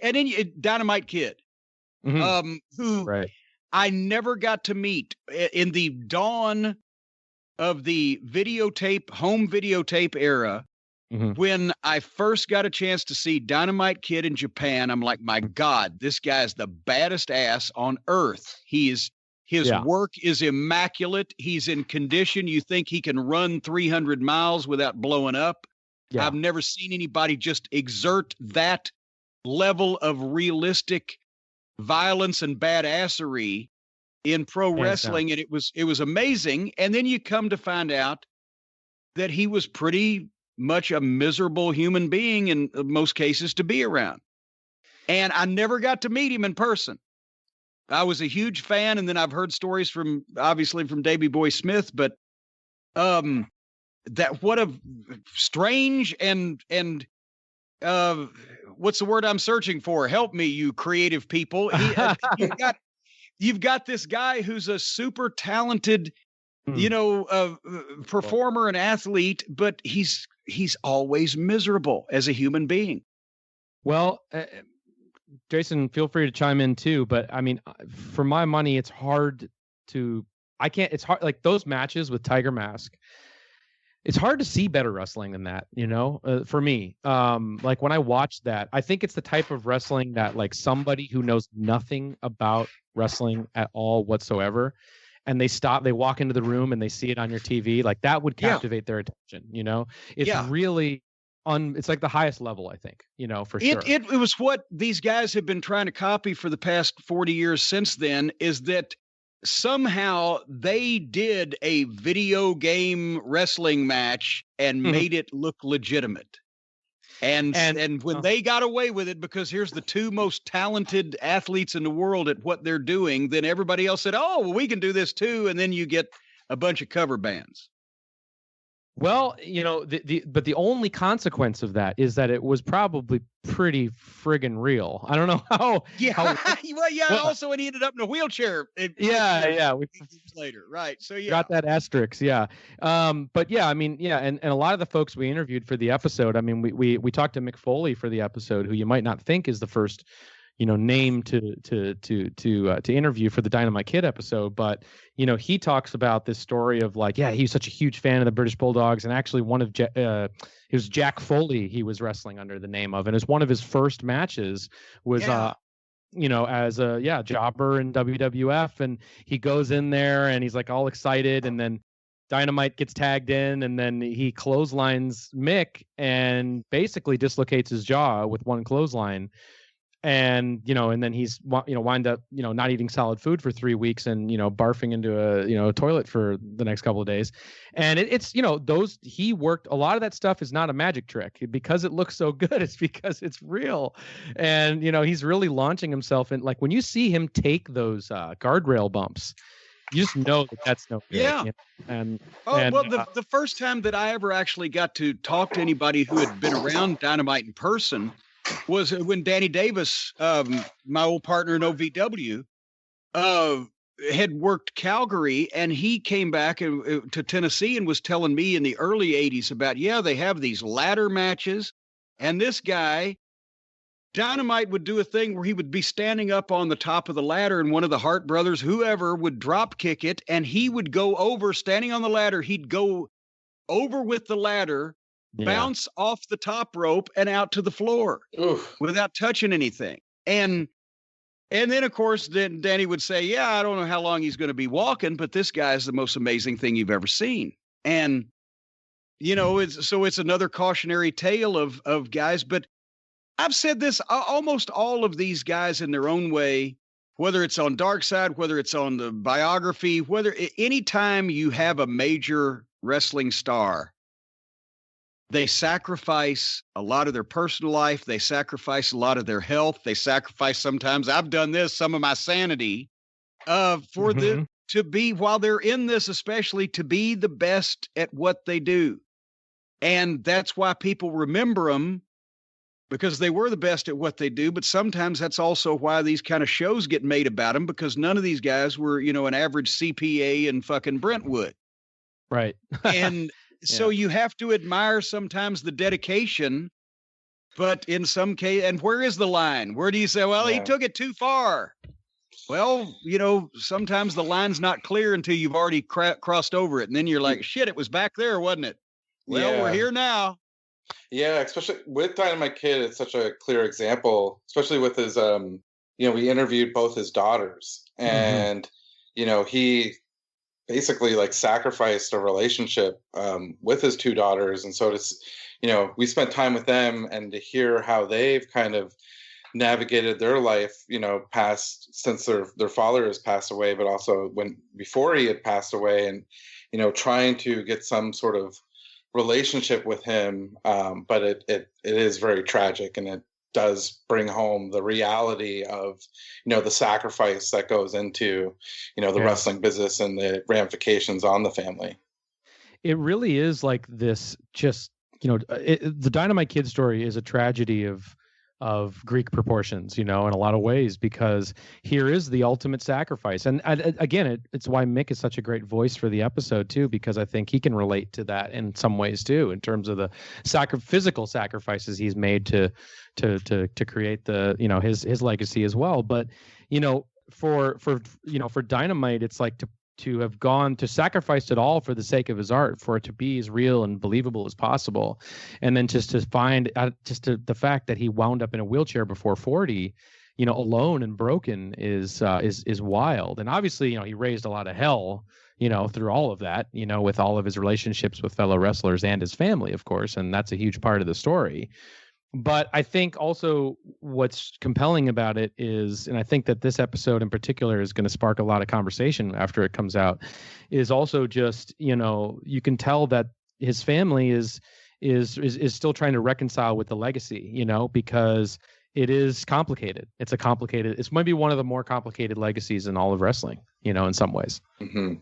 And then Dynamite Kid, who right. I never got to meet in the dawn of the home videotape era. When I first got a chance to see Dynamite Kid in Japan, I'm like, my God, this guy is the baddest ass on earth. His work is immaculate. He's in condition. You think he can run 300 miles without blowing up. Yeah. I've never seen anybody just exert that level of realistic violence and badassery in pro wrestling. And it was amazing. And then you come to find out that he was pretty much a miserable human being in most cases to be around. And I never got to meet him in person. I was a huge fan, and then I've heard stories from Davey Boy Smith, but that what a strange and what's the word I'm searching for? Help me, you creative people. You've got this guy who's a super talented, performer and athlete, but he's always miserable as a human being. Well, Jason, feel free to chime in too, but I mean, for my money, it's hard. Like those matches with Tiger Mask, it's hard to see better wrestling than that, for me. Like when I watch that, I think it's the type of wrestling that like somebody who knows nothing about wrestling at all whatsoever, and they walk into the room and they see it on your TV, like that would captivate their attention. It's really it's like the highest level, I think, for sure. It was what these guys have been trying to copy for the past 40 years since then, is that somehow they did a video game wrestling match and made it look legitimate. And when they got away with it, because here's the two most talented athletes in the world at what they're doing, then everybody else said, oh, well, we can do this too. And then you get a bunch of cover bands. Well, but the only consequence of that is that it was probably pretty friggin' real. I don't know how. Yeah. Also, when he ended up in a wheelchair. Yeah. Later. Right. So, yeah. Got that asterisk. Yeah. But yeah, I mean, yeah. And a lot of the folks we interviewed for the episode, I mean, we talked to Mick Foley for the episode, who you might not think is the first name to interview for the Dynamite Kid episode, but he talks about this story of like, yeah, he's such a huge fan of the British Bulldogs, and actually it was Jack Foley he was wrestling under the name of, and it's one of his first matches was as a jobber in WWF, and he goes in there and he's like all excited, and then Dynamite gets tagged in, and then he clotheslines Mick and basically dislocates his jaw with one clothesline. And, and then he's, wind up, not eating solid food for 3 weeks and, barfing into a toilet for the next couple of days. And he worked, a lot of that stuff is not a magic trick because it looks so good. It's because it's real. And, he's really launching himself in, like, when you see him take those guardrail bumps, you just know that that's no good. Yeah. The first time that I ever actually got to talk to anybody who had been around Dynamite in person was when Danny Davis, my old partner in OVW, had worked Calgary, and he came back to Tennessee and was telling me in the early 80s about, they have these ladder matches. And this guy, Dynamite, would do a thing where he would be standing up on the top of the ladder, and one of the Hart brothers, whoever, would drop kick it, and he would go over, standing on the ladder, he'd go over with the ladder, bounce off the top rope and out to the floor without touching anything. And then, of course, then Danny would say, I don't know how long he's going to be walking, but this guy's the most amazing thing you've ever seen. And, it's another cautionary tale of guys. But I've said this, almost all of these guys in their own way, whether it's on Dark Side, whether it's on the biography, anytime you have a major wrestling star, they sacrifice a lot of their personal life. They sacrifice a lot of their health. They sacrifice, sometimes, I've done this, some of my sanity, for them to be, while they're in this, especially, to be the best at what they do. And that's why people remember them, because they were the best at what they do. But sometimes that's also why these kind of shows get made about them, because none of these guys were, an average CPA in fucking Brentwood. Right. And so you have to admire sometimes the dedication But in some case, and where is the line? Where do you say, well, he took it too far? Well, sometimes the line's not clear until you've already crossed over it. And then you're like, shit, it was back there, wasn't it? Well, we're here now. Yeah, especially with Dynamite Kid, it's such a clear example, especially with his, we interviewed both his daughters, and, he basically like sacrificed a relationship with his two daughters. And so we spent time with them, and to hear how they've kind of navigated their life, past, since their father has passed away, but also before he had passed away, and, trying to get some sort of relationship with him. But it is very tragic, and it does bring home the reality of, the sacrifice that goes into, the wrestling business and the ramifications on the family. It really is like this, just, the Dynamite Kid story is a tragedy of Greek proportions, in a lot of ways, because here is the ultimate sacrifice. And again, it's why Mick is such a great voice for the episode too, because I think he can relate to that in some ways too, in terms of the physical sacrifices he's made to create the, his legacy as well. But, for Dynamite, it's like to have gone to sacrifice it all for the sake of his art, for it to be as real and believable as possible. And then just to find the fact that he wound up in a wheelchair before 40, alone and broken is wild. And obviously, he raised a lot of hell, through all of that, with all of his relationships with fellow wrestlers and his family, of course. And that's a huge part of the story. But I think also what's compelling about it is, and I think that this episode in particular is going to spark a lot of conversation after it comes out, is also just, you can tell that his family is still trying to reconcile with the legacy, because it is complicated. It's maybe one of the more complicated legacies in all of wrestling, in some ways. Mm-hmm.